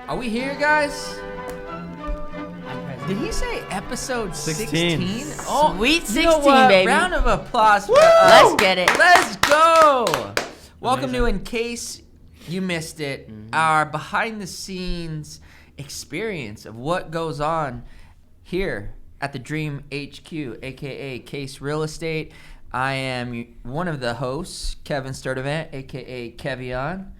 Are we here, guys? Did he say episode 16? Oh, sweet 16, you know what? baby. Round of applause for Woo! us. Let's get it. Let's go. Welcome Amazing. to In Case You Missed It, our behind-the-scenes experience of what goes on here at the Dream HQ, a.k.a. KASE Real Estate. I am one of the hosts, Keven Stirdivant, a.k.a. Kevion.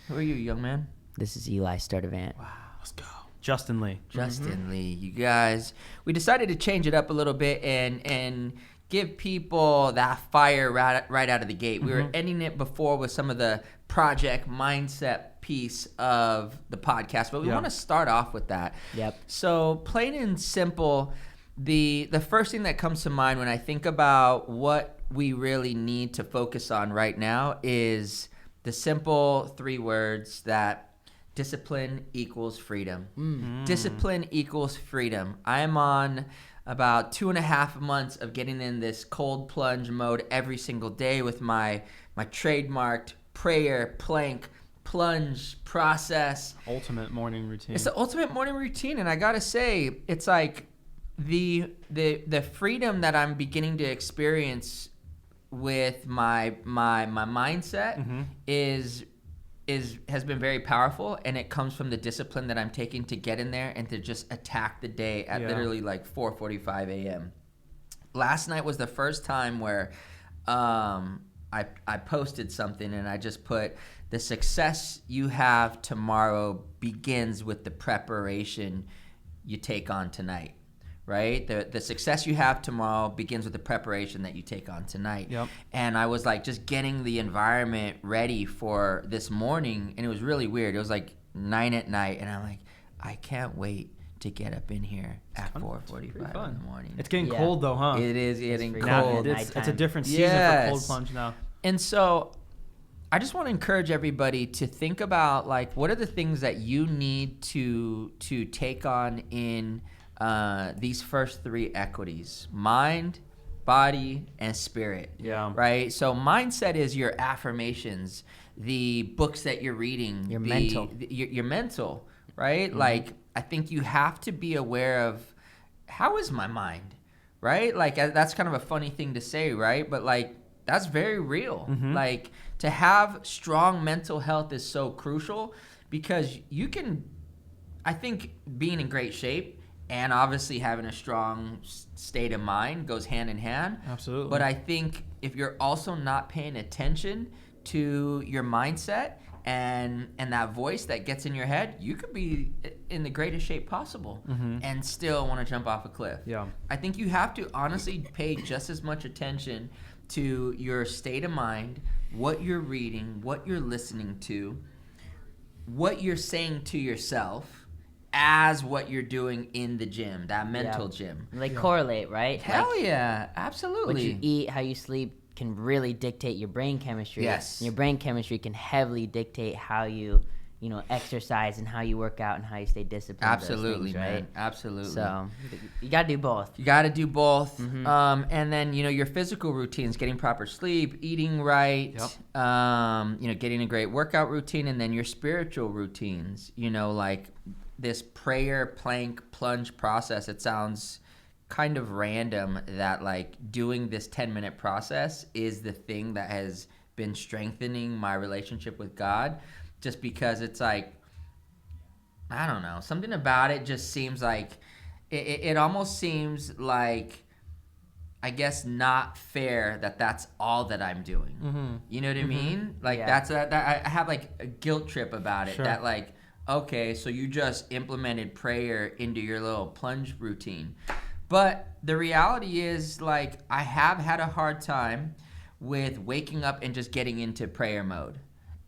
Who are you, young man? This is Eli Stirdivant. Wow, let's go. Justin Lee. Justin Lee, you guys. We decided to change it up a little bit and give people that fire right out of the gate. We were ending it before with some of the project mindset piece of the podcast, but we want to start off with that. Yep. So plain and simple, the first thing that comes to mind when I think about what we really need to focus on right now is the simple 3 words that discipline equals freedom. Discipline equals freedom. I am on about 2.5 months of getting in this cold plunge mode every single day with my trademarked prayer, plank, plunge process. Ultimate morning routine. It's the ultimate morning routine, and I gotta say, it's like the freedom that I'm beginning to experience with my mindset has been very powerful, and it comes from the discipline that I'm taking to get in there and to just attack the day at literally like 4:45 a.m. Last night was the first time where I posted something and I just put, the success you have tomorrow begins with the preparation you take on tonight. Right? The success you have tomorrow begins with the preparation that you take on tonight. Yep. And I was like just getting the environment ready for this morning, and it was really weird. It was like 9 at night, and I'm like, I can't wait to get up in here at 4:45 in the morning. It's getting cold though, huh? It is getting Now cold. It's a different season for cold plunge now. And so I just want to encourage everybody to think about, like, what are the things that you need to take on in these first 3 equities: mind, body, and spirit. Yeah. Right? So mindset is your affirmations, the books that you're reading, Your mental. Your mental, right? Like, I think you have to be aware of, how is my mind, right? Like, that's kind of a funny thing to say, right? But like, that's very real. Like, to have strong mental health is so crucial, because you can, I think being in great shape and obviously having a strong state of mind goes hand in hand. Absolutely. But I think if you're also not paying attention to your mindset and that voice that gets in your head, you could be in the greatest shape possible and still want to jump off a cliff. Yeah. I think you have to honestly pay just as much attention to your state of mind, what you're reading, what you're listening to, what you're saying to yourself, as what you're doing in the gym, that mental gym. Like correlate, right? Hell like, yeah, absolutely. What you eat, how you sleep can really dictate your brain chemistry. Yes. And your brain chemistry can heavily dictate how you exercise and how you work out and how you stay disciplined. Absolutely, those things, right? man. Absolutely. So you got to do both. You got to do both. And then, your physical routines, getting proper sleep, eating right, getting a great workout routine, and then your spiritual routines, like this prayer, plank, plunge process. It sounds kind of random that like doing this 10-minute process is the thing that has been strengthening my relationship with God, just because it's like, I don't know, something about it just seems like, it almost seems like, I guess, not fair that that's all that I'm doing. You know what I mean? Like, that I have like a guilt trip about it. Sure. That like, okay, so you just implemented prayer into your little plunge routine. But the reality is, like, I have had a hard time with waking up and just getting into prayer mode.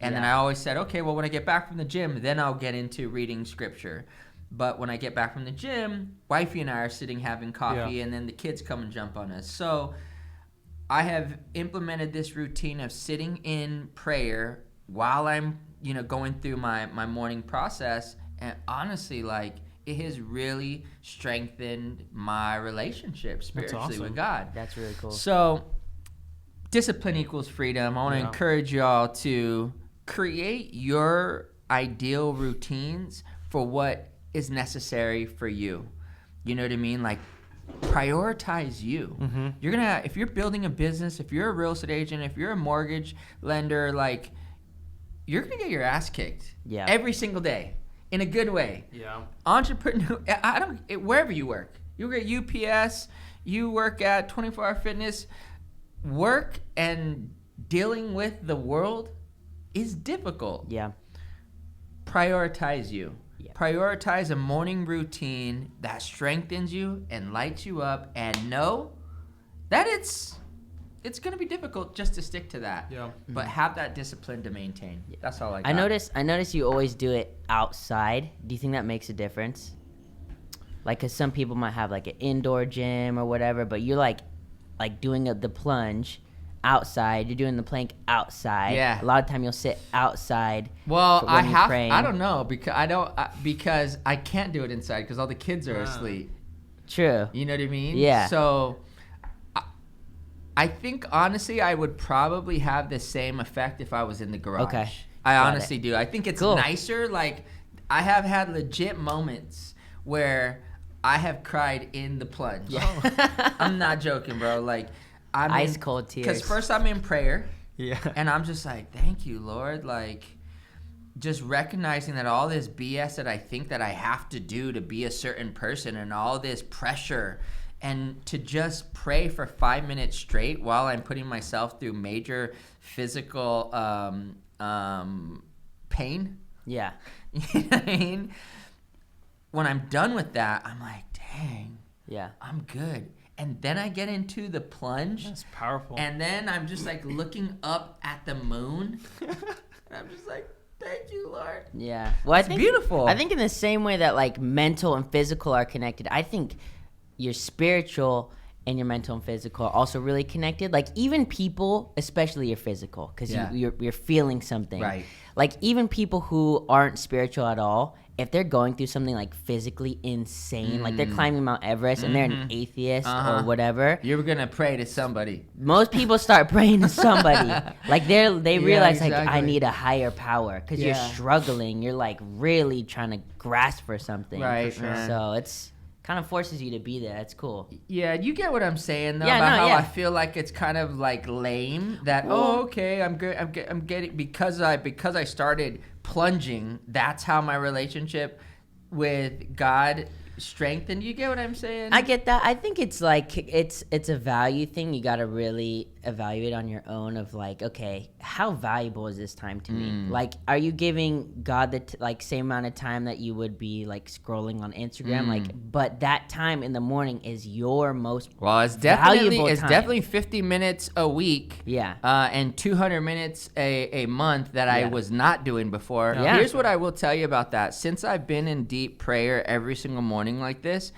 And then I always said, okay, well, when I get back from the gym, then I'll get into reading scripture. But when I get back from the gym, wifey and I are sitting having coffee, and then the kids come and jump on us. So I have implemented this routine of sitting in prayer while I'm going through my morning process, and honestly, like, it has really strengthened my relationship spiritually with God. That's really cool. So, discipline equals freedom. I want to encourage y'all to create your ideal routines for what is necessary for you. You know what I mean? Like, prioritize you. You're gonna, if you're building a business, if you're a real estate agent, if you're a mortgage lender, like, you're gonna get your ass kicked every single day in a good way. Entrepreneur, wherever you work, you work at UPS, you work at 24 Hour Fitness, work and dealing with the world is difficult. Prioritize you. Prioritize a morning routine that strengthens you and lights you up, and know that it's going to be difficult just to stick to that. But have that discipline to maintain. That's all I got. I notice you always do it outside. Do you think that makes a difference? Like, cuz some people might have like an indoor gym or whatever, but you're like doing the plunge outside. You're doing the plank outside. A lot of time you'll sit outside. Well, I don't know, because I can't do it inside because all the kids are asleep. True. You know what I mean? Yeah. So I think honestly I would probably have the same effect if I was in the garage. Okay. I honestly do. I think it's nicer. Like, I have had legit moments where I have cried in the plunge. I'm not joking, bro. Like, I'm ice cold tears. Because first I'm in prayer. And I'm just like, thank you, Lord. Like, just recognizing that all this BS that I think that I have to do to be a certain person, and all this pressure, and to just pray for 5 minutes straight while I'm putting myself through major physical pain. You know what I mean? When I'm done with that, I'm like, dang, I'm good. And then I get into the plunge. That's powerful. And then I'm just like looking up at the moon. And I'm just like, thank you, Lord. Well, I think beautiful. I think in the same way that like mental and physical are connected, I think your spiritual and your mental and physical are also really connected. Like, even people, especially your physical, because you're feeling something. Right. Like, even people who aren't spiritual at all, if they're going through something like physically insane, like they're climbing Mount Everest and they're an atheist or whatever, you're gonna pray to somebody. Most people start praying to somebody. Like, they realize like, I need a higher power, because you're struggling. You're like really trying to grasp for something. Right. So it's kind of forces you to be there. That's cool. Yeah, you get what I'm saying though, about how I feel like it's kind of like lame that okay, I'm good. I'm getting because I started plunging. That's how my relationship with God strengthened. You get what I'm saying? I get that. I think it's like it's a value thing. You got to really evaluate on your own of like, okay, how valuable is this time to me? Like, are you giving God the same amount of time that you would be like scrolling on Instagram? Like, but that time in the morning is your most definitely 50 minutes a week. And 200 minutes a month that I was not doing before. Here's what I will tell you about that. Since I've been in deep prayer every single morning like this,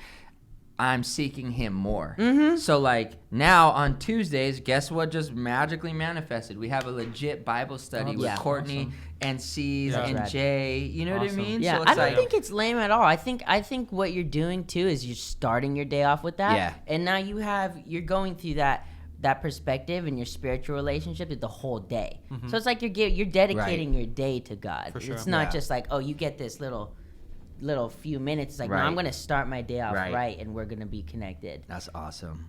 I'm seeking him more. So like now on Tuesdays, guess what just magically manifested? We have a legit Bible study with Courtney and C's and Jay. You know what I mean? Yeah, so I don't think it's lame at all. I think what you're doing too is you're starting your day off with that. And now you're going through that perspective in your spiritual relationship is the whole day. So it's like you're dedicating your day to God. It's not just like, oh, you get this little few minutes. It's like, no, I'm going to start my day off right, and we're going to be connected. That's awesome.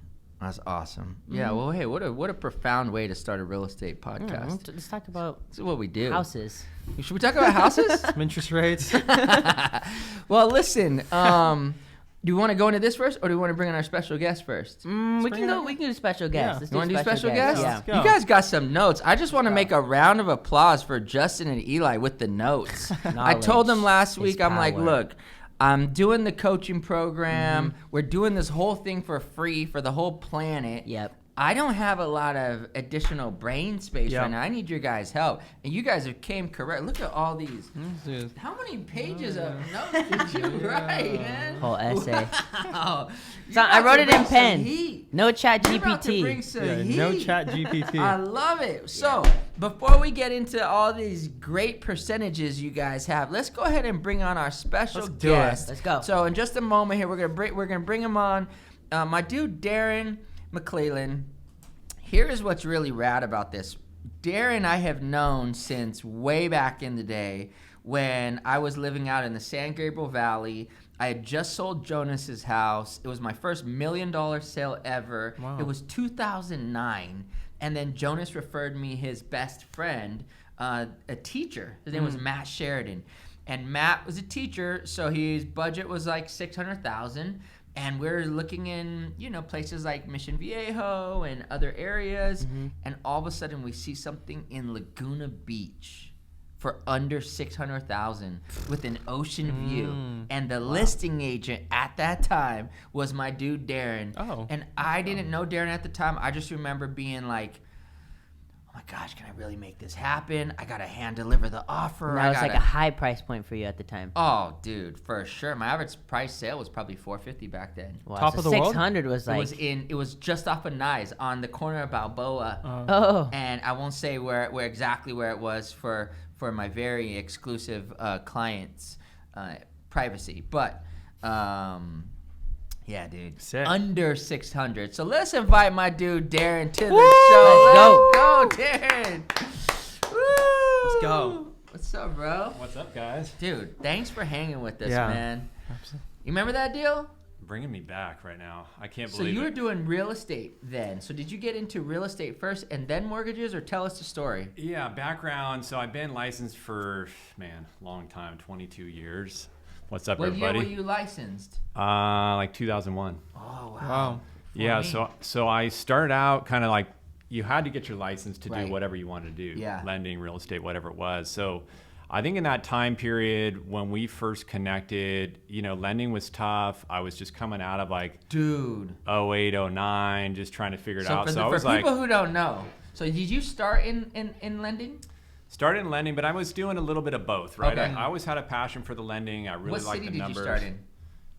Yeah, well, hey, what a profound way to start a real estate podcast. Let's talk about This is what we do. houses. Should we talk about houses? Some interest rates. Well, listen, do you want to go into this first, or do you want to bring in our special guest first? We can do special guests. You want to do special guests? Yeah. You guys got some notes. I just want to make a round of applause for Justin and Eli with the notes. I told them last week, I'm like, look, I'm doing the coaching program. We're doing this whole thing for free for the whole planet. I don't have a lot of additional brain space right now. I need your guys' help. And you guys came correct. Look at all these. How many pages of notes did you write, man? Whole essay. Wow. So I wrote it in pen. No chat GPT. No chat GPT. I love it. So before we get into all these great percentages you guys have, let's go ahead and bring on our special guest. Let's go. So in just a moment here, we're gonna bring him on. My dude Darren McClellan. Here is what's really rad about this. Darren I have known since way back in the day when I was living out in the San Gabriel Valley. I had just sold Jonas's house. It was my first $1 million sale ever. Wow. It was 2009. And then Jonas referred me his best friend, a teacher. His name was Matt Sheridan. And Matt was a teacher, so his budget was like $600,000. And we're looking in, places like Mission Viejo and other areas. And all of a sudden we see something in Laguna Beach for under $600,000 with an ocean view. And the listing agent at that time was my dude Darren. Oh. And I didn't know Darren at the time. I just remember being like, oh my gosh, can I really make this happen? I gotta hand deliver the offer. That was like a high price point for you at the time. Oh, dude, for sure. My average price sale was probably $450 back then. Wow, Top so of the world? 600 was like... It was just off of Nyes on the corner of Balboa. Oh. And I won't say where exactly where it was for my very exclusive clients' privacy. But, yeah, dude. Sick. Under 600. So let's invite my dude Darren to the show. Let's go, Darren. Woo! Let's go. What's up, bro? What's up, guys? Dude, thanks for hanging with us, Yeah. man. Absolutely. You remember that deal? Bringing me back right now. I can't So believe you were it. doing real estate then. So did you get into real estate first and then mortgages, or tell us the story? Yeah, background. So I've been licensed for, long time, 22 years. What's up, What year everybody? were you licensed? Like 2001. Oh, wow. Wow. Yeah, me. so I started out kind of like, you had to get your license to Right. do whatever you wanted to do. Yeah. Lending, real estate, whatever it was. So I think in that time period when we first connected, lending was tough. I was just coming out of like Dude. 08, 09, just trying to figure it out. For, So I for was like, people who don't know, so did you start in lending? started in lending, but I was doing a little bit of both, right? Okay. I always had a passion for the lending. I really What liked city the did numbers. you start in?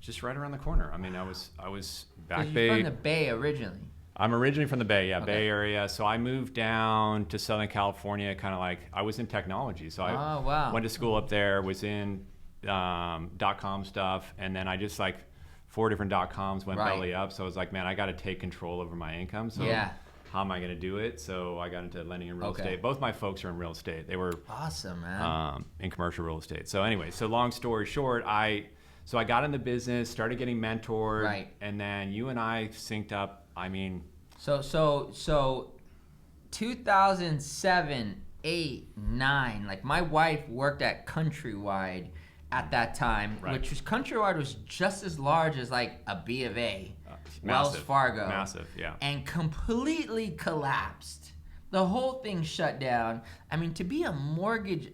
Just right around the corner. I mean, I was 'Cause Back you're Bay. from the Bay originally. I'm originally from the Bay, Okay. Bay Area. So I moved down to Southern California, kind of like I was in technology. So I Oh, wow. went to school up there, was in .com stuff, and then I just like 4 different .coms went Right. belly up. So I was like, man, I got to take control over my income. So Yeah. how am I going to do it? So I got into lending and real Okay. estate. Both my folks are in real estate. They were Awesome, man. in commercial real estate. So anyway, so long story short, I got in the business, started getting mentored, Right. and then you and I synced up. I mean, So 2007, 8, 9, like my wife worked at Countrywide at that time, Right. which was Countrywide was just as large as like a B of A, Wells massive, Fargo. massive, yeah. And completely collapsed. The whole thing shut down. I mean, to be a mortgage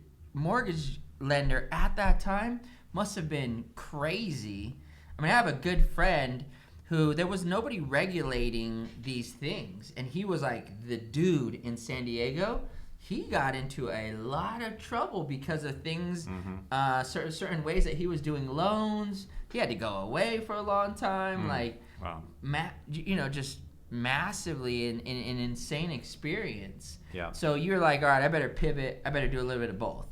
lender at that time must have been crazy. I mean, I have a good friend who there was nobody regulating these things, and he was like the dude in San Diego. He got into a lot of trouble because of things, certain ways that he was doing loans. He had to go away for a long time, like, Wow. just massively an insane experience. Yeah. So you're like, all right, I better pivot. I better do a little bit of both.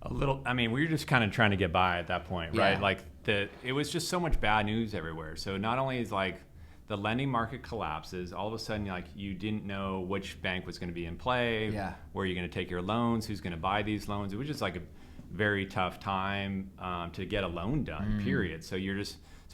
A little. I mean, we were just kind of trying to get by at that point, right? Yeah. Like it was just so much bad news everywhere. So not only is like the lending market collapses, all of a sudden like you didn't know which bank was going to be in play, Yeah. where you're going to take your loans, who's going to buy these loans. It was just like a very tough time to get a loan done. Period. So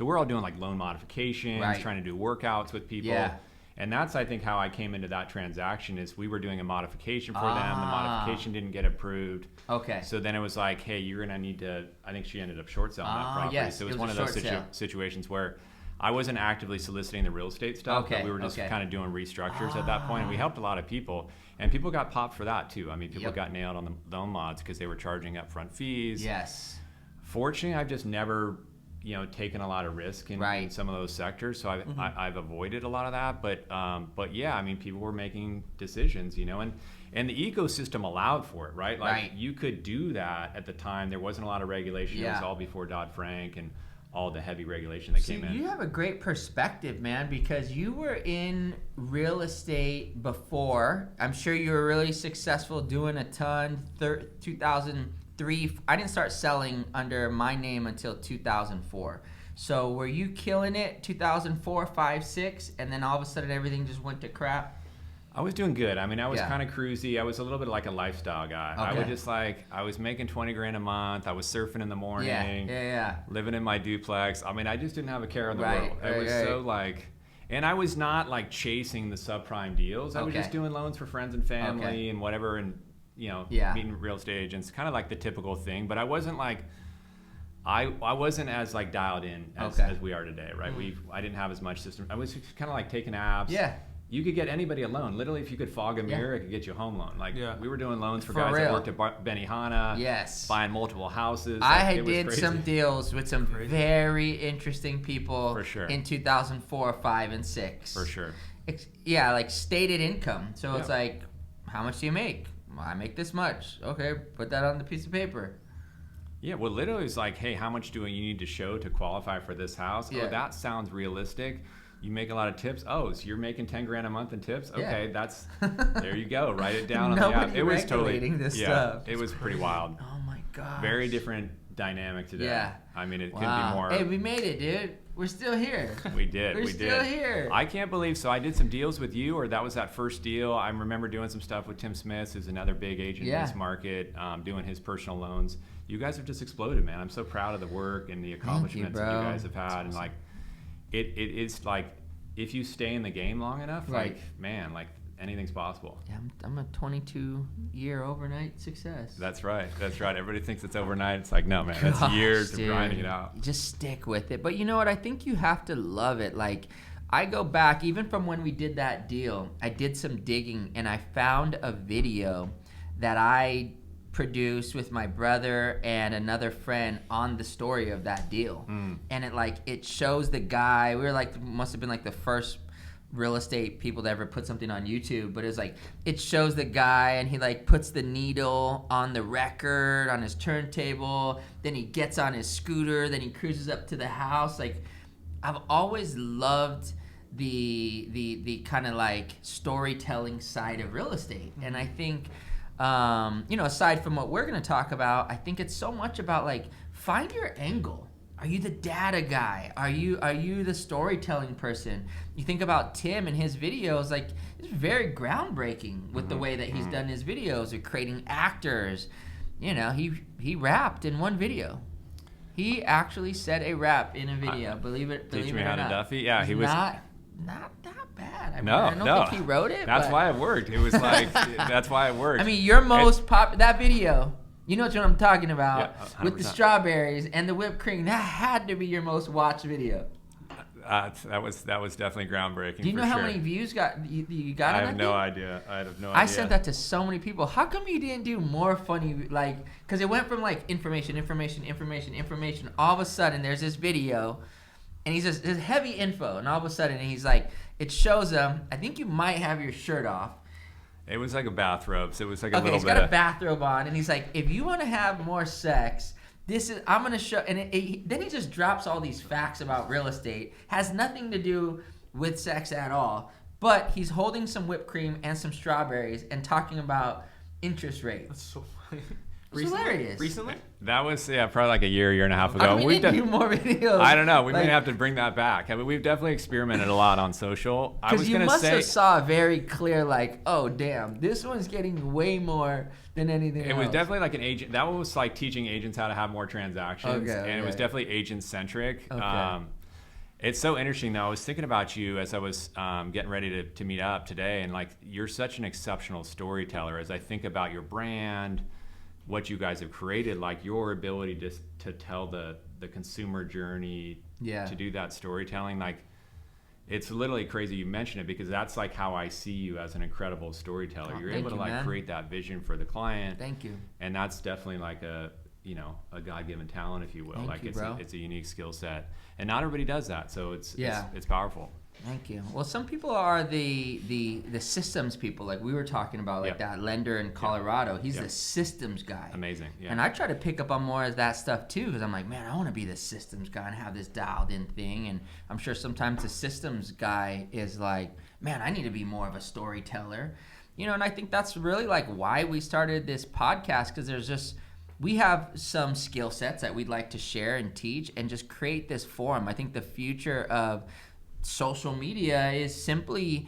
we're all doing like loan modifications, Right. trying to do workouts with people. Yeah. And that's, I think, how I came into that transaction is we were doing a modification for them. The Ah. modification didn't get approved. Okay. So then it was like, hey, you're going to need to, I think she ended up short selling that Ah, property. yes, So it it was was one a of those short sale. situations where I wasn't actively soliciting the real estate stuff, Okay, but we were just okay. kind of doing restructures at that point. And we helped a lot of people. And people got popped for that too. I mean, people Yep. got nailed on the loan mods because they were charging upfront fees. Yes. Fortunately, I've just never, taken a lot of risk in Right. some of those sectors, so I've avoided a lot of that. But yeah, I mean, people were making decisions, and the ecosystem allowed for it, right? Like Right. you could do that at the time. There wasn't a lot of regulation. It was Yeah. all before Dodd-Frank and all the heavy regulation that So came in. you have a great perspective, man, because you were in real estate before. I'm sure you were really successful doing a ton. 2003, I didn't start selling under my name until 2004. So were you killing it 2004, 5, 6, and then all of a sudden everything just went to crap? I was doing good. I mean, I was kind of cruisy. I was a little bit like a lifestyle guy. Okay. I would just I was making $20,000 a month. I was surfing in the morning. Yeah. Living in my duplex. I mean, I just didn't have a care in the Right, world. It was so and I was not chasing the subprime deals. I was just doing loans for friends and family and whatever, and meeting real estate agents, kind of like the typical thing. But I wasn't I wasn't as dialed in as we are today, right? I didn't have as much system. I was kind of taking apps. Yeah. You could get anybody a loan. Literally, if you could fog a mirror, it could get you a home loan. We were doing loans for guys real. that worked at Benihana. Yes. Buying multiple houses. I did some deals with some very interesting people for sure. in 2004, 5, and 6. For sure. Yeah, stated income. So it's how much do you make? Well, I make this much. Okay, put that on the piece of paper. Yeah, well, literally it's hey, how much do you need to show to qualify for this house? Yeah. Oh, that sounds realistic. You make a lot of tips. Oh, so you're making $10,000 a month in tips? Okay, that's there you go. Write it down on the app. It was totally this stuff. It was pretty wild. Oh my god. Very different dynamic today. Yeah. I mean, it couldn't be more. Hey, we made it, dude. We're still here. We did. We're still here. I can't believe. So I did some deals with you, or that was that first deal. I remember doing some stuff with Tim Smith, who's another big agent in this market, doing his personal loans. You guys have just exploded, man. I'm so proud of the work and the accomplishments that you guys have had. Awesome. And it's if you stay in the game long enough, anything's possible. Yeah, I'm a 22-year overnight success. That's right. Everybody thinks it's overnight. It's no, man. That's years of grinding it out. Just stick with it. But you know what? I think you have to love it. I go back, even from when we did that deal, I did some digging, and I found a video that I produced with my brother and another friend on the story of that deal. And it shows the guy. We were must have been the first real estate people to ever put something on YouTube, but it's it shows the guy, and he puts the needle on the record on his turntable, then he gets on his scooter, then he cruises up to the house. I've always loved the kind of storytelling side of real estate. And I think aside from what we're going to talk about, I think it's so much about find your angle. Are you the data guy? Are you the storytelling person? You think about Tim and his videos, it's very groundbreaking with the way that he's done his videos of creating actors. He rapped in one video. He actually said a rap in a video. Believe it or me how to not. Duffy. Yeah, he was not that bad. I don't think he wrote it. That's why it worked. It was that's why it worked. I mean, your most that video. You know what I'm talking about, with the 100%. strawberries and the whipped cream. That had to be your most watched video. That was definitely groundbreaking. Do you know how many views you got? I on have that no thing? idea. I have no idea. I sent that to so many people. How come you didn't do more funny, because it went from information. All of a sudden, there's this video, and he's just there's heavy info, and all of a sudden, he's it shows him. I think you might have your shirt off. It was a bathrobe, so it was a little bit. Okay, he's got a bathrobe on, and he's if you want to have more sex, I'm going to show. And then he just drops all these facts about real estate. Has nothing to do with sex at all. But he's holding some whipped cream and some strawberries and talking about interest rates. That's so funny. It's hilarious. Recently? That was probably a year and a half ago. We didn't do more videos. I don't know. We may have to bring that back. I mean, we've definitely experimented a lot on social. Because you must have saw very clear, oh damn, this one's getting way more than anything else. It was definitely an agent. That was teaching agents how to have more transactions, and it was definitely agent centric. Okay. It's so interesting though. I was thinking about you as I was getting ready to meet up today, and you're such an exceptional storyteller. As I think about your brand, what you guys have created, your ability to tell the consumer journey, to do that storytelling, it's literally crazy you mention it, because that's how I see you as an incredible storyteller. You're able to create that vision for the client. Thank you. And that's definitely a God-given talent, if you will. Thank you, bro. It's a unique skill set, and not everybody does that. So it's powerful. Thank you. Well, some people are the systems people, we were talking about, that lender in Colorado. He's the systems guy. Amazing. Yeah. And I try to pick up on more of that stuff too, because I'm man, I want to be the systems guy and have this dialed in thing. And I'm sure sometimes the systems guy is man, I need to be more of a storyteller. And I think that's really why we started this podcast, because we have some skill sets that we'd like to share and teach and just create this forum. I think the future of social media is simply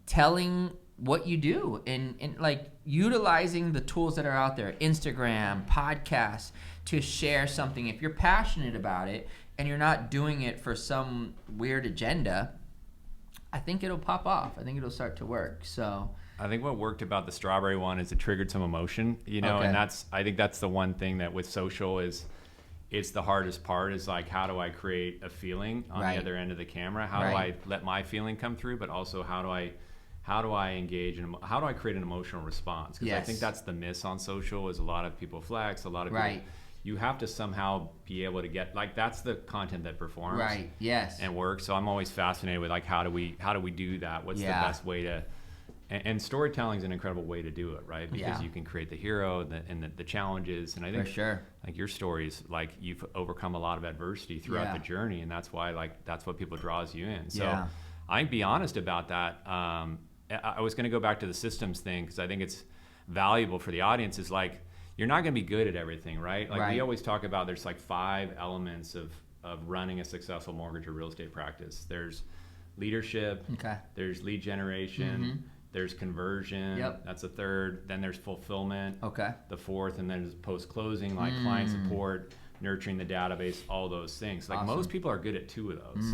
telling what you do and like utilizing the tools that are out there, Instagram, podcasts, to share something. If you're passionate about it and you're not doing it for some weird agenda, I think it'll pop off. I think it'll start to work. So I think what worked about the strawberry one is it triggered some emotion, you know, and I think that's the one thing that with social is, it's the hardest part is like, how do I create a feeling on the other end of the camera? How do I let my feeling come through? But also how do I engage and how do I create an emotional response? Because I think that's the miss on social is a lot of people flex, a lot of people, you have to somehow be able to get, like, that's the content that performs and works. So I'm always fascinated with like, how do we do that? What's the best way to, and storytelling is an incredible way to do it, right? Because you can create the hero and the challenges. And I think like your stories, like you've overcome a lot of adversity throughout the journey, and that's why like that's what people draws you in. So I think be honest about that. I was going to go back to the systems thing because I think it's valuable for the audience. Is like, you're not going to be good at everything, right? Like we always talk about, there's like 5 elements of running a successful mortgage or real estate practice. There's leadership, there's lead generation, there's conversion, that's a 3rd, then there's fulfillment, the 4th, and then there's post-closing, like client support, nurturing the database, all those things. Like most people are good at 2 of those.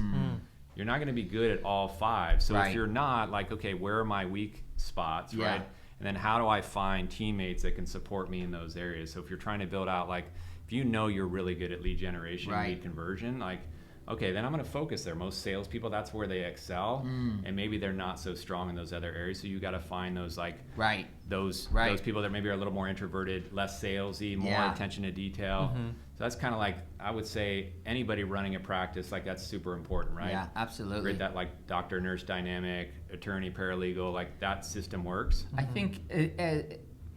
You're not going to be good at all 5. So if you're not, like, okay, where are my weak spots, right? And then how do I find teammates that can support me in those areas? So if you're trying to build out, like, if you know you're really good at lead generation, lead conversion, like, okay, then I'm going to focus there. Most salespeople, that's where they excel, and maybe they're not so strong in those other areas. So you got to find those, like, those people that maybe are a little more introverted, less salesy, more attention to detail. So that's kind of like, I would say, anybody running a practice, like, that's super important, right? Yeah, absolutely. Create that, like, doctor-nurse dynamic, attorney, paralegal, like, that system works. I think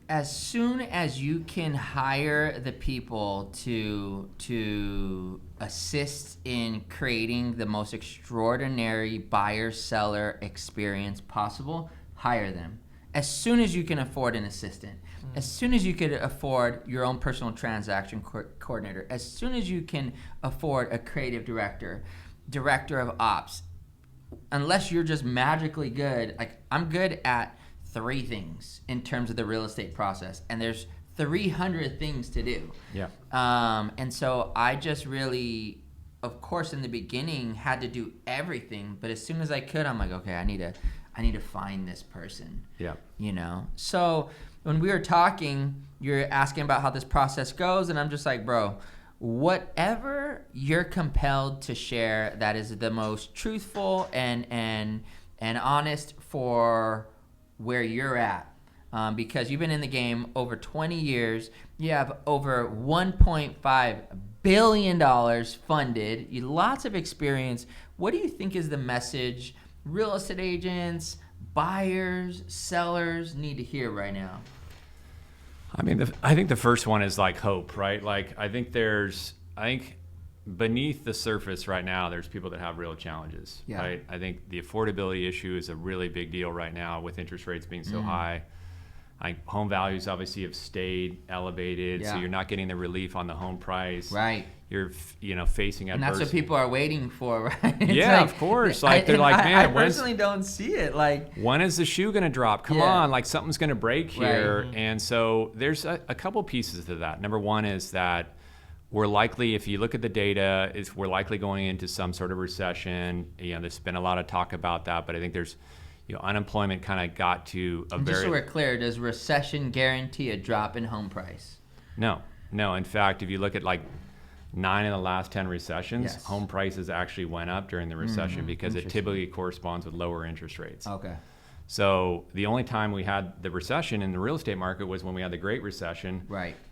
as soon as you can hire the people to assist in creating the most extraordinary buyer-seller experience possible, hire them. As soon as you can afford an assistant, as soon as you could afford your own personal transaction coordinator, as soon as you can afford a creative director of ops, unless you're just magically good, like, I'm good at 3 things in terms of the real estate process, and there's 300 things to do. And so I just really, of course, in the beginning had to do everything, but as soon as I could, I'm like, okay, I need to find this person. You know? So when we were talking, you're asking about how this process goes, and I'm just like, bro, whatever you're compelled to share that is the most truthful and honest for where you're at, because you've been in the game over 20 years. You have over $1.5 billion funded. You lots of experience. What do you think is the message real estate agents, buyers, sellers need to hear right now? I mean, I think the first one is like hope, right? Like, I think beneath the surface right now, there's people that have real challenges, right? I think the affordability issue is a really big deal right now with interest rates being so high. I think home values obviously have stayed elevated, so you're not getting the relief on the home price. You're, facing adversity. And that's what people are waiting for, right? It's like, of course. Like, they're like, man, I personally don't see it. Like, when is the shoe going to drop? Come on, like, something's going to break here. And so there's a couple pieces to that. Number one is that we're likely, if you look at the data, we're likely going into some sort of recession. There's been a lot of talk about that, but I think there's, unemployment kind of got to a just so we're clear, does recession guarantee a drop in home price? No. In fact, if you look at like 9 of the last 10 recessions, home prices actually went up during the recession because it typically corresponds with lower interest rates. So the only time we had the recession in the real estate market was when we had the Great Recession.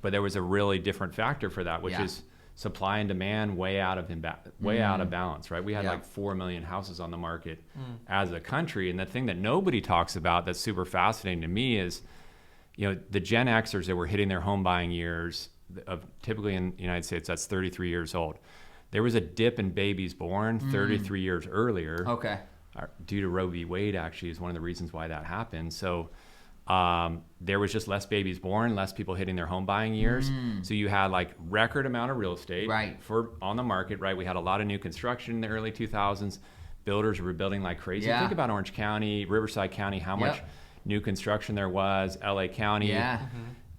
But there was a really different factor for that, which is supply and demand way out of balance, right? We had like 4 million houses on the market as a country. And the thing that nobody talks about that's super fascinating to me is, the Gen Xers that were hitting their home buying years, typically in the United States, that's 33 years old. There was a dip in babies born 33 years earlier. Due to Roe v. Wade, actually, is one of the reasons why that happened. So there was just less babies born, less people hitting their home buying years. So you had like record amount of real estate on the market, right? We had a lot of new construction in the early 2000s. Builders were building like crazy. Think about Orange County, Riverside County, how much new construction there was, LA County. Yeah.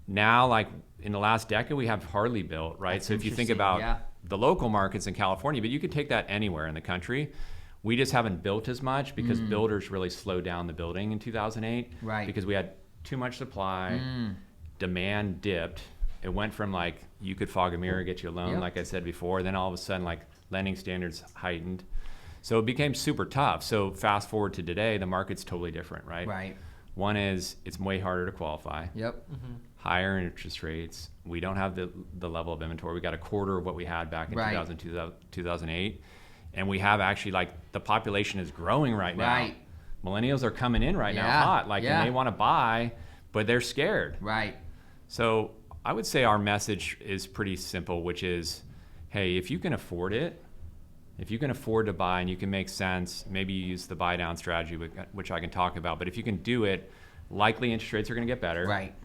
Now, like in the last decade, we have hardly built, right? That's so if you think interesting, about the local markets in California, but you could take that anywhere in the country. We just haven't built as much because builders really slowed down the building in 2008. Right. Because we had too much supply, demand dipped. It went from like you could fog a mirror, get you a loan, like I said before. Then all of a sudden, like lending standards heightened. So it became super tough. So fast forward to today, the market's totally different, right? Right. One is it's way harder to qualify. Yep. Higher interest rates. We don't have the level of inventory. We got a quarter of what we had back in 2008. And we have actually, like, the population is growing right now. Right. Millennials are coming in right now hot, like, and they want to buy, but they're scared. Right. So I would say our message is pretty simple, which is, hey, if you can afford it, if you can afford to buy and you can make sense, maybe you use the buy down strategy, which I can talk about. But if you can do it, likely interest rates are going to get better. Right.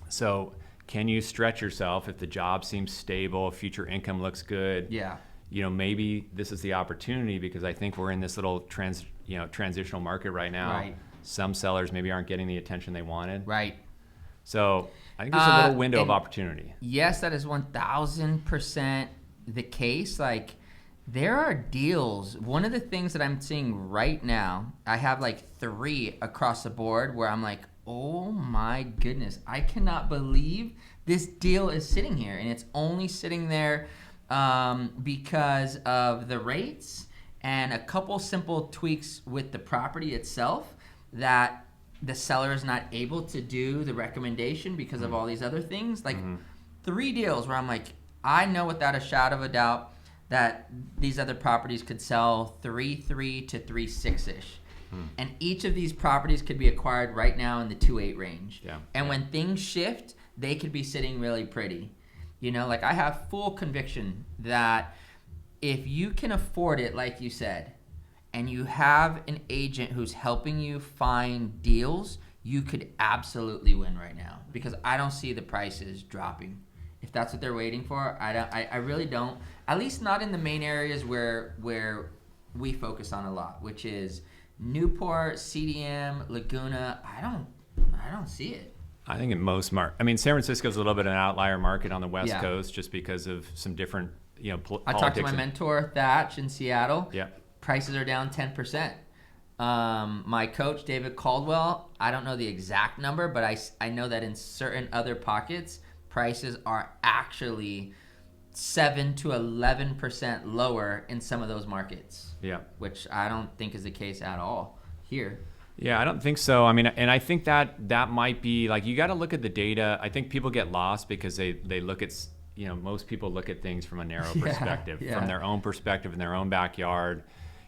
So can you stretch yourself if the job seems stable, future income looks good? Yeah. You know, maybe this is the opportunity because I think we're in this little transitional market right now. Right. Some sellers maybe aren't getting the attention they wanted. Right. So I think there's a little window of opportunity. Yes, that is 1,000% the case. Like, there are deals. One of the things that I'm seeing right now, I have like 3 across the board where I'm like, oh my goodness, I cannot believe this deal is sitting here, and it's only sitting there because of the rates and a couple simple tweaks with the property itself that the seller is not able to do the recommendation because of all these other things. Like 3 deals where I'm like, I know without a shadow of a doubt that these other properties could sell 3.3 to 3.6-ish. And each of these properties could be acquired right now in the 2.8 range. Yeah. And when things shift, they could be sitting really pretty. You know, like I have full conviction that if you can afford it, like you said, and you have an agent who's helping you find deals, you could absolutely win right now because I don't see the prices dropping. If that's what they're waiting for, I really don't. At least not in the main areas where we focus on a lot, which is Newport, CDM, Laguna. I don't see it. I think in most I mean, San Francisco's a little bit of an outlier market on the West Coast just because of some different, I talked to my mentor, Thatch, in Seattle. Yeah. Prices are down 10%. My coach, David Caldwell, I don't know the exact number, but I know that in certain other pockets, prices are actually 7 to 11% lower in some of those markets. Yeah. Which I don't think is the case at all here. Yeah, I don't think so. I mean, and I think that might be like, you got to look at the data. I think people get lost because they look at, most people look at things from a narrow perspective, from their own perspective in their own backyard.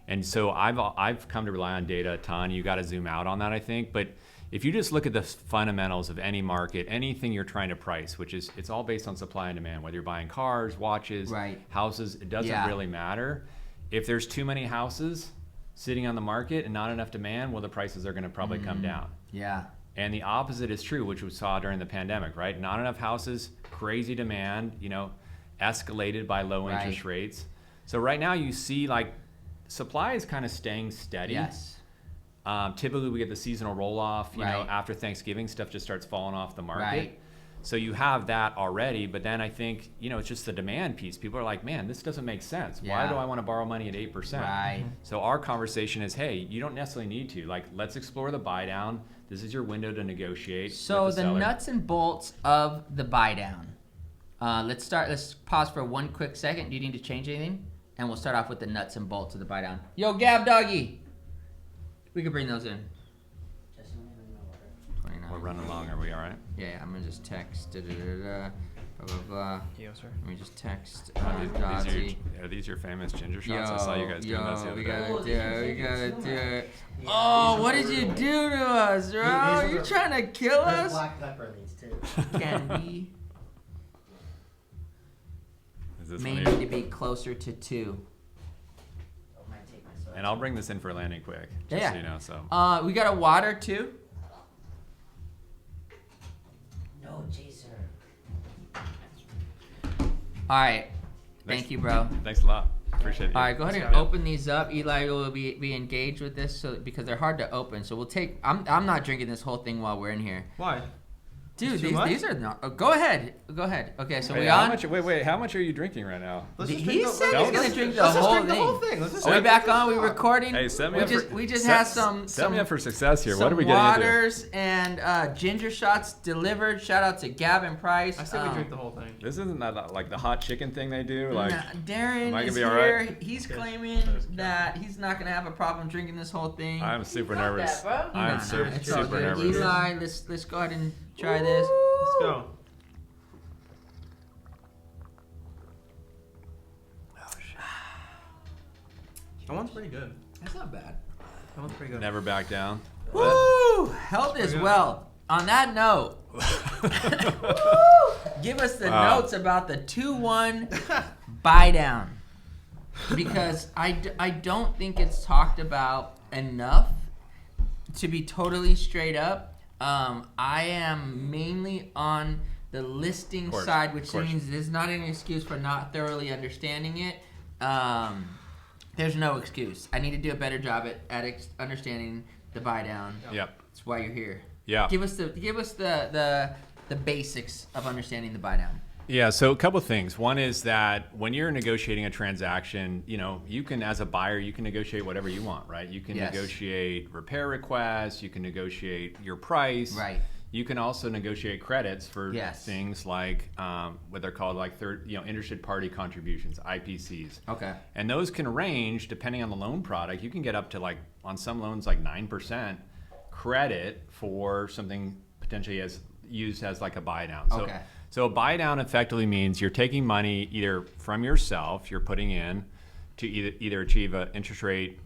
And so I've come to rely on data a ton. You got to zoom out on that, I think. But if you just look at the fundamentals of any market, anything you're trying to price, which is, it's all based on supply and demand, whether you're buying cars, watches, houses, it doesn't really matter. If there's too many houses sitting on the market and not enough demand, well, the prices are going to probably come down. Yeah. And the opposite is true, which we saw during the pandemic, right? Not enough houses, crazy demand, escalated by low interest rates. So right now you see like supply is kind of staying steady. Yes. Typically we get the seasonal roll off, after Thanksgiving, stuff just starts falling off the market. Right. So you have that already, but then I think, it's just the demand piece. People are like, man, this doesn't make sense. Why do I want to borrow money at 8%? Right. So our conversation is, hey, you don't necessarily need to. Like, let's explore the buy down. This is your window to negotiate. So the nuts and bolts of the buy down. Let's pause for one quick second. Do you need to change anything? And we'll start off with the nuts and bolts of the buy down. Yo, Gab Doggy. We could bring those in. We're running long. Are we all right? Yeah, I'm going to just text. Blah, blah, blah. Yo, sir. Let me just text. Are these your famous ginger shots? I saw you guys doing that the other day. We gotta do it. Oh, what did you do to us, bro? You trying to kill us? Black pepper in these too. Candy. May need to be closer to 2. And I'll bring this in for landing quick, just so you know. So. We got a water too. No, Jason. All right. Thank you, bro. Thanks a lot. appreciate it. All right, go ahead and open these up. Eli will be engaged with this, because they're hard to open. So we'll take. I'm not drinking this whole thing while we're in here. Why? Dude, Too much? these are not. Go ahead. Okay, so Wait, we how on. much? Wait. How much are you drinking right now? Let's just He drink the- said let's he's gonna just- drink the let's just whole drink the thing. whole thing. Let's just Are we drink back the on? We whole- recording? Hey, set me we up just for, we just set, had some set me up for success here. some What are we getting into? waters and ginger shots delivered. Shout out to Gavin Price. I say we drink the whole thing. This isn't that like the hot chicken thing they do. Like, Darren am I gonna is be all here. right? He's claiming that he's not gonna have a problem drinking this whole thing. I'm super got nervous. that, bro. I'm Nah, super, it's all super good. nervous. Eli, let's go ahead and try this. Let's go. That one's pretty good. That's not bad. That one's pretty good. Never back down. Woo! Health is good. well. On that note, give us the notes about the 2-1 buy down, because I don't think it's talked about enough. To be totally straight up, I am mainly on the listing course, side, which of course. means there's not an excuse for not thoroughly understanding it. There's no excuse. I need to do a better job at understanding the buy down. Yep. That's why you're here. Yeah. Give us the basics of understanding the buy down. Yeah, so a couple things. One is that when you're negotiating a transaction, you can, as a buyer, you can negotiate whatever you want, right? You can Yes. negotiate repair requests, you can negotiate your price. Right. You can also negotiate credits for Yes. things like what they're called like interested party contributions, IPCs. Okay. And those can range depending on the loan product. You can get up to like on some loans like 9% credit for something potentially as used as like a buy down. So, Okay. So a buy down effectively means you're taking money either from yourself, you're putting in to either achieve an interest rate,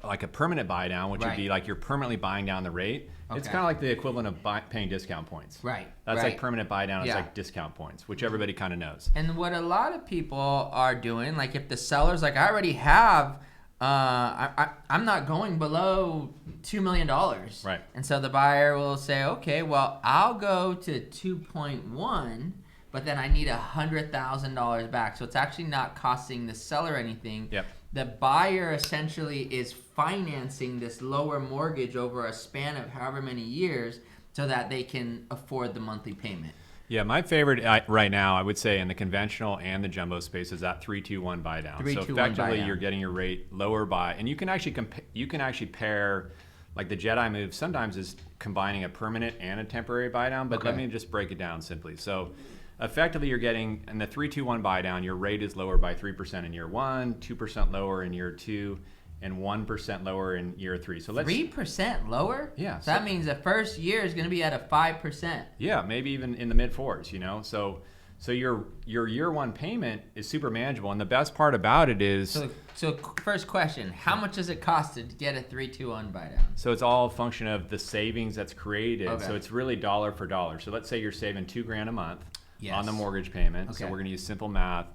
like a permanent buy down, which would be like you're permanently buying down the rate. It's Okay. kind of like the equivalent of paying discount points. Right. That's right. like permanent buy down. It's Yeah. like discount points, which everybody kind of knows. And what a lot of people are doing, like if the seller's like, I already have, I'm not going below $2 million. Right. And so the buyer will say, okay, well, I'll go to 2.1, but then I need $100,000 back. So it's actually not costing the seller anything. Yep. The buyer essentially is financing this lower mortgage over a span of however many years so that they can afford the monthly payment. Yeah, my favorite right now, I would say, in the conventional and the jumbo space is that 3-2-1 buy down. 3-2-1 So effectively, buy down. you're getting your rate lower by, and you can actually pair, like the Jedi move sometimes is combining a permanent and a temporary buy down. But let Okay. me just break it down simply. So effectively, you're getting in the 3-2-1 buy down, your rate is lower by 3% in year 1, 2% lower in year 2, and 1% lower in year 3. So let's 3% lower? Yeah, So that means the first year is going to be at a 5%. Yeah, maybe even in the mid 4s, So your year 1 payment is super manageable, and the best part about it is So first question, how much does it cost to get a 3-2-1 buy down? so it's all a function of the savings that's created. Okay. So it's really dollar for dollar. So let's say you're saving $2,000 a month Yes. on the mortgage payment. So Okay. we're going to use simple math.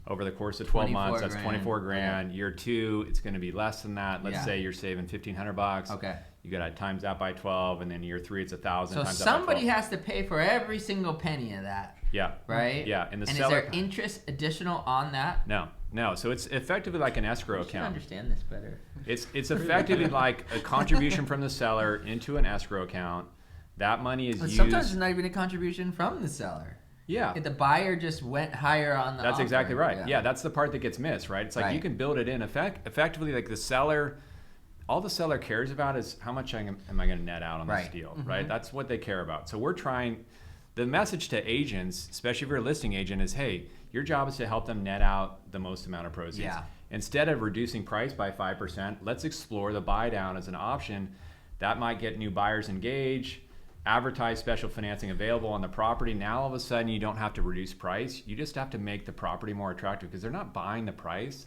Over the course of 12 months, that's 24 24 grand. grand. Year 2, it's going to be less than that. Let's Yeah. say you're saving $1,500. Okay. You got to times that by 12, and then year 3, it's 1,000. So times that by somebody 12. has to pay for every single penny of that, Yeah. right? Yeah, and the is seller- there interest additional on that? No. So it's effectively like an escrow You should account. understand this better. It's effectively like a contribution from the seller into an escrow account. That money is But used. sometimes it's not even a contribution from the seller. Yeah. If the buyer just went higher on the That's offer. exactly right. Yeah, that's the part that gets missed, right? It's like you Right. can build it in. Effectively, like the seller, all the seller cares about is how much am I going to net out on this Right. deal, right? That's what they care about. So we're trying, the message to agents, especially if you're a listing agent, is, hey, your job is to help them net out the most amount of proceeds. Yeah. Instead of reducing price by 5%, let's explore the buy down as an option. That might get new buyers engaged, advertise special financing available on the property. Now all of a sudden you don't have to reduce price. You just have to make the property more attractive because they're not buying the price.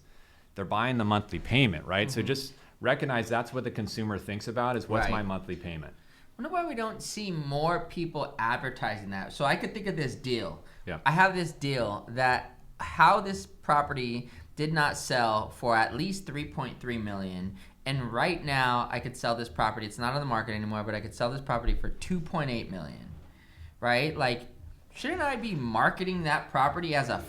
They're buying the monthly payment, right? So just recognize that's what the consumer thinks about is what's Right. my monthly payment. I wonder why we don't see more people advertising that. So I could think of this deal. Yeah. I have this deal that how this property did not sell for at least $3.3 million. And right now I could sell this property. It's not on the market anymore, but I could sell this property for $2.8 million. Right? Like, shouldn't I be marketing that property as a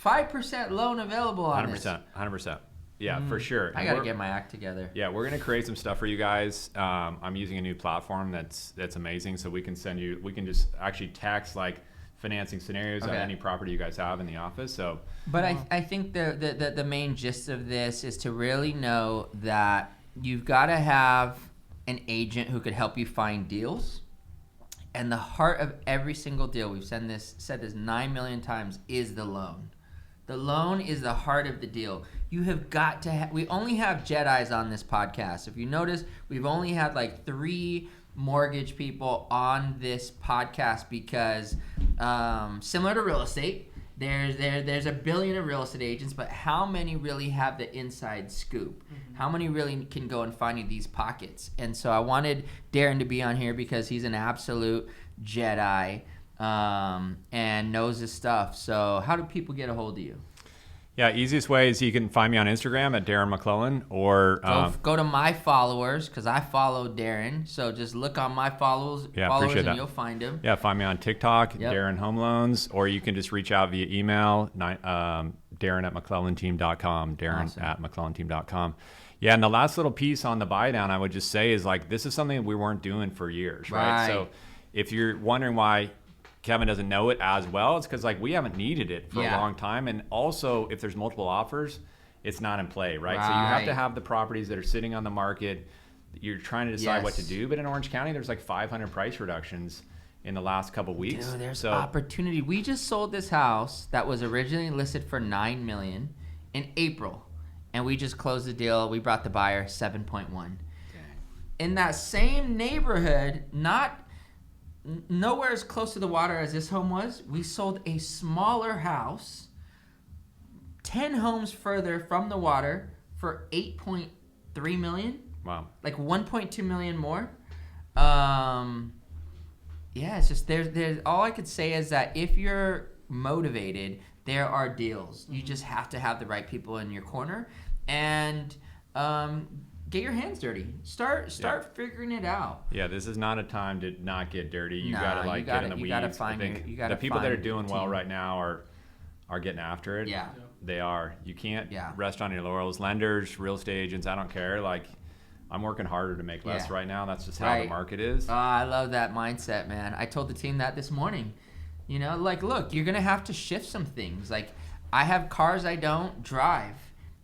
5% loan available on 100%. Yeah, for sure. I got to get my act together. Yeah, we're gonna create some stuff for you guys. I'm using a new platform that's amazing, so we can just actually text like financing scenarios on any property you guys have in the office. So, but I think the main gist of this is to really know that you've got to have an agent who could help you find deals. And the heart of every single deal, we've said this 9 million times, is the loan. The loan is the heart of the deal. You have got to we only have Jedis on this podcast. If you notice, we've only had like 3 mortgage people on this podcast because similar to real estate, there's a billion of real estate agents, but how many really have the inside scoop? How many really can go and find you these pockets? And so I wanted Darren to be on here because he's an absolute Jedi and knows his stuff. So how do people get a hold of you? Yeah, easiest way is you can find me on Instagram at Darren McClellan, or go to my followers because I follow Darren. So just look on my followers and you'll find him. Yeah, find me on TikTok, Darren Home Loans, or you can just reach out via email, Darren at McClellanteam.com, Darren at McClellanteam.com. Yeah, and the last little piece on the buy down I would just say is like this is something we weren't doing for years, right? So if you're wondering why Keven doesn't know it as well, it's because like we haven't needed it for a long time. And also if there's multiple offers, it's not in play, right? So you have to have the properties that are sitting on the market. You're trying to decide what to do. But in Orange County, there's like 500 price reductions in the last couple weeks. Dude, there's opportunity. We just sold this house that was originally listed for $9 million in April. And we just closed the deal. We brought the buyer 7.1. In that same neighborhood, nowhere as close to the water as this home was, we sold a smaller house 10 homes further from the water for $8.3 million. Wow. Like $1.2 million more. It's just there's all I could say is that if you're motivated, there are deals. You just have to have the right people in your corner and get your hands dirty. Start figuring it out. Yeah, this is not a time to not get dirty. You gotta get in the weeds. The people that are doing well right now are getting after it. Yeah. They are. You can't rest on your laurels. Lenders, real estate agents, I don't care. Like I'm working harder to make less right now. That's just how the market is. I love that mindset, man. I told the team that this morning. You know, like, look, you're going to have to shift some things. Like, I have cars I don't drive.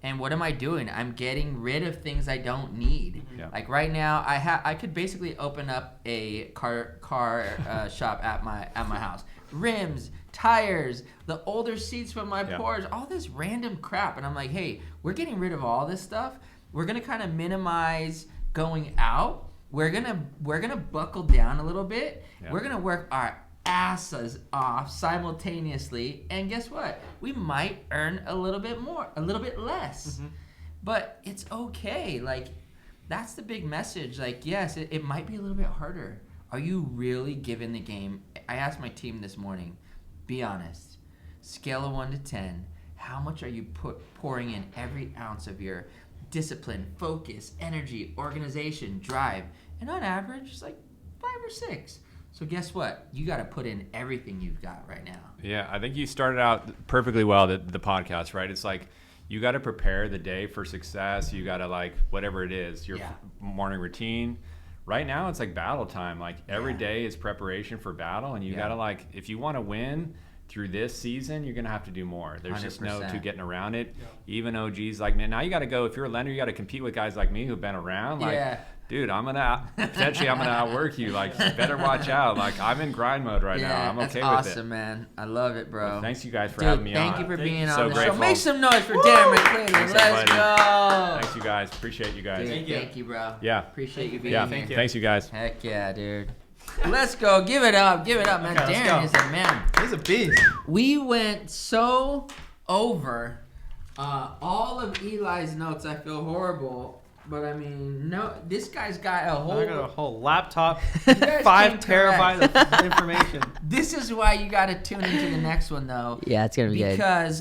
And what am I doing? I'm getting rid of things I don't need. Yeah. Like right now, I could basically open up a car shop at my house. Rims, tires, the older seats from my Porsche, all this random crap. And I'm like, hey, we're getting rid of all this stuff. We're gonna kind of minimize going out. We're gonna buckle down a little bit. Yeah. We're gonna work our asses off simultaneously, and guess what? We might earn a little bit more, a little bit less, but it's okay. Like that's the big message. Like yes, it might be a little bit harder. Are you really giving the game? I asked my team this morning, be honest, scale of 1 to 10, how much are you pouring in every ounce of your discipline, focus, energy, organization, drive? And on average, it's like 5 or 6. So guess what? You got to put in everything you've got right now. Yeah, I think you started out perfectly well, the podcast, right? It's like you got to prepare the day for success. You got to like whatever it is, your morning routine. Right now, it's like battle time. Like every day is preparation for battle. And you got to like, if you want to win through this season, you're going to have to do more. There's 100%. Just no two getting around it. Yeah. Even OGs like, man, now you got to go, if you're a lender, you got to compete with guys like me who've been around. Like, dude, I'm gonna outwork you. Like, better watch out. Like, I'm in grind mode right now. I'm okay with it. That's awesome, man. I love it, bro. Well, thanks you guys for having me on. Thank you for being on the grateful. show. Make some noise for Darren McClellan. Let's go. Thanks you guys. Appreciate you guys. Dude, thank you, bro. Yeah. Appreciate you being here. Thank you. Thanks you guys. Heck yeah, dude. Let's go. Give it up, man. Okay, Darren is a man. He's a beast. We went so over all of Eli's notes. I feel horrible. But I mean, no, this guy's got a whole. I got a whole laptop, 5 terabytes of information. This is why you got to tune into the next one, though. Yeah, it's gonna be good. Because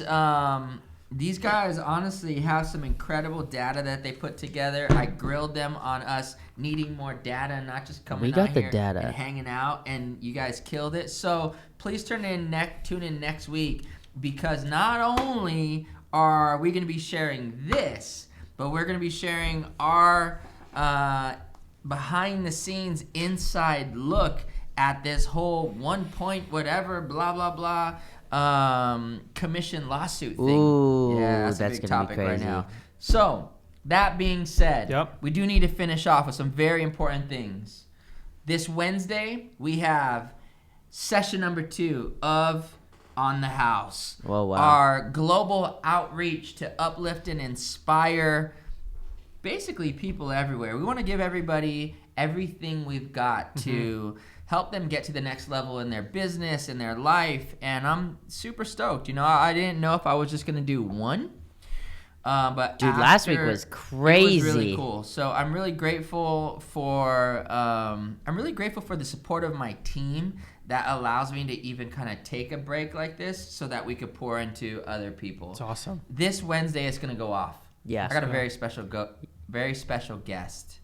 these guys honestly have some incredible data that they put together. I grilled them on us needing more data, not just coming out here and hanging out, and you guys killed it. So please tune in next week. because not only are we going to be sharing this, but we're going to be sharing our behind the scenes inside look at this whole 1 point whatever blah blah blah commission lawsuit thing. Ooh, yeah, that's a big topic right now. So that being said, we do need to finish off with some very important things. This Wednesday we have session number 2 of On the House. Oh, wow. Our global outreach to uplift and inspire basically people everywhere. We want to give everybody everything we've got to help them get to the next level in their business, in their life, and I'm super stoked. You know, I didn't know if I was just going to do one, but dude, last week was crazy. It was really cool. So I'm really grateful for the support of my team that allows me to even kind of take a break like this so that we could pour into other people. It's awesome. This Wednesday it's going to go off. Yeah. I got a very special guest,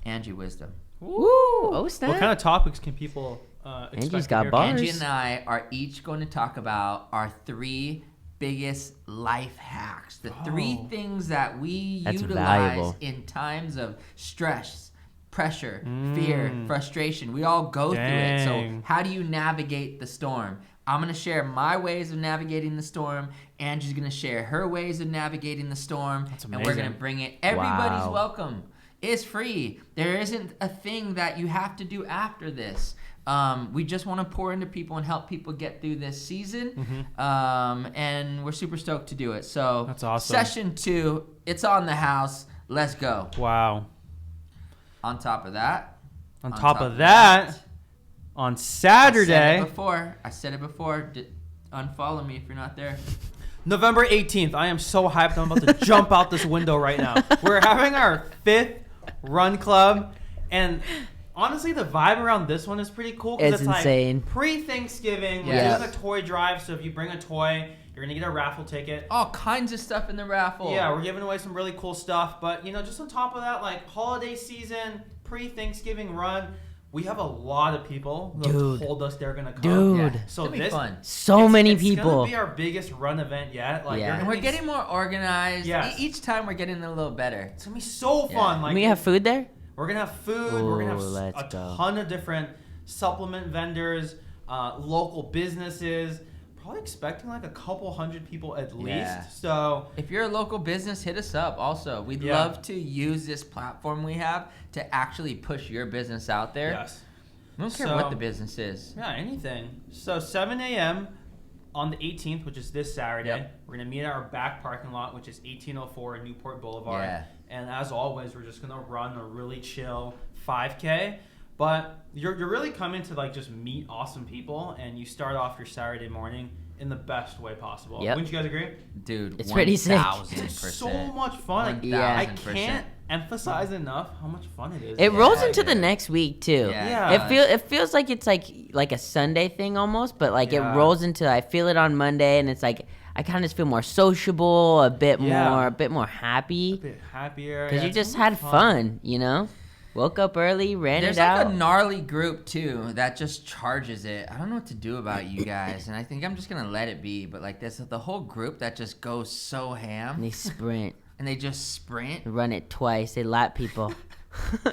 Angie Wisdom. Woo! Oh, snap. What kind of topics can people expect? Angie's to got hear? bars. Angie and I are each going to talk about our 3 biggest life hacks. The 3 things that we That's utilize valuable. in times of stress, pressure, fear, frustration. We all go through it. So how do you navigate the storm? I'm going to share my ways of navigating the storm. Angie's going to share her ways of navigating the storm. And we're going to bring it. Everybody's welcome. It's free. There isn't a thing that you have to do after this. We just want to pour into people and help people get through this season. And we're super stoked to do it. So that's awesome. Session 2, it's on the house. Let's go. Wow. On top of that. On top of that, on Saturday. I said it before. Unfollow me if you're not there. November 18th. I am so hyped. I'm about to jump out this window right now. We're having our 5th run club. And honestly, the vibe around this one is pretty cool. It's insane. Like pre-Thanksgiving. Yes. We're doing a toy drive. So if you bring a toy, you're going to get a raffle ticket. All kinds of stuff in the raffle. Yeah, we're giving away some really cool stuff. But, you know, just on top of that, like holiday season, pre-Thanksgiving run, we have a lot of people who have told us they're going to come. Dude. Yeah, so it's gonna be fun. So many It's people. going to be our biggest run event yet. Like, Yeah. And we're getting more organized. Yes. Each time we're getting a little better. It's going to be so fun. Like, We have food there? We're going to have food. We're going to let's have go. a ton of different supplement vendors, local businesses. Probably expecting like a couple hundred people at least. Yeah. So If you're a local business, hit us up also. We'd love to use this platform we have to actually push your business out there. yes. I don't care So- what the business is. Yeah, anything. So 7 a.m. on the 18th, which is this Saturday, Yep. we're going to meet at our back parking lot, which is 1804 Newport Boulevard. Yeah. And as always, we're just going to run a really chill 5K. But you're really coming to like just meet awesome people, and you start off your Saturday morning in the best way possible. Yep. Wouldn't you guys agree? Dude, It's pretty sick. 1000%. It's so much fun. Yeah. I can't emphasize enough how much fun it is. It rolls Yeah, into the dude. next week too. Yeah. It feels like it's like a Sunday thing almost, but like Yeah. it rolls into I feel it on Monday, and it's like I kind of just feel more sociable, a bit more happy a bit happier. because Yeah, you it's just really had fun, you know. Woke up early, ran There's it like out. a gnarly group too that just charges it. I don't know what to do about you guys, and I think I'm just gonna let it be. But like this, the whole group that just goes so And ham they sprint, and they just sprint. run it twice. They lap people.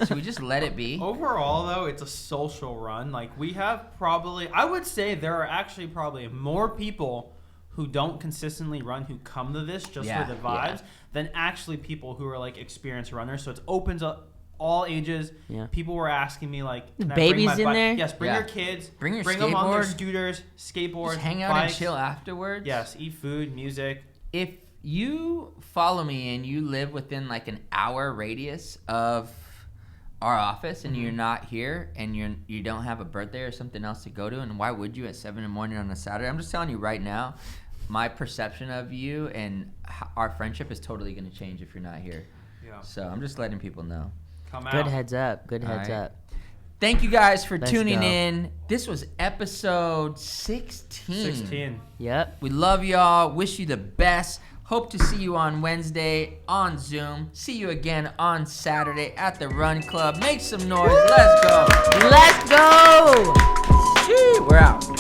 Should we just let it be? Overall, though, it's a social run. Like, we have probably, I would say there are actually probably more people who don't consistently run who come to this just Yeah, for the vibes than actually people who are, like, experienced runners. So it opens up all ages. Yeah. People were asking me, like, can I Babies bring my in bike? there? Yes, bring Yeah. your kids. Bring your them on their skateboard. scooters, skateboards, Just hang out bikes. and chill afterwards. Yes, eat food, music. If you follow me and you live within like an hour radius of our office and you're not here and you don't have a birthday or something else to go to, and why would you at 7 in the morning on a Saturday? I'm just telling you right now, my perception of you and our friendship is totally going to change if you're not here. Yeah. So I'm just letting people know. Come out. Good heads up. Good heads right. up. Thank you guys for Let's tuning go. in. This was episode 16. 16. Yep. We love y'all. Wish you the best. Hope to see you on Wednesday on Zoom. See you again on Saturday at the Run Club. Make some noise. Let's go. Let's go. We're out.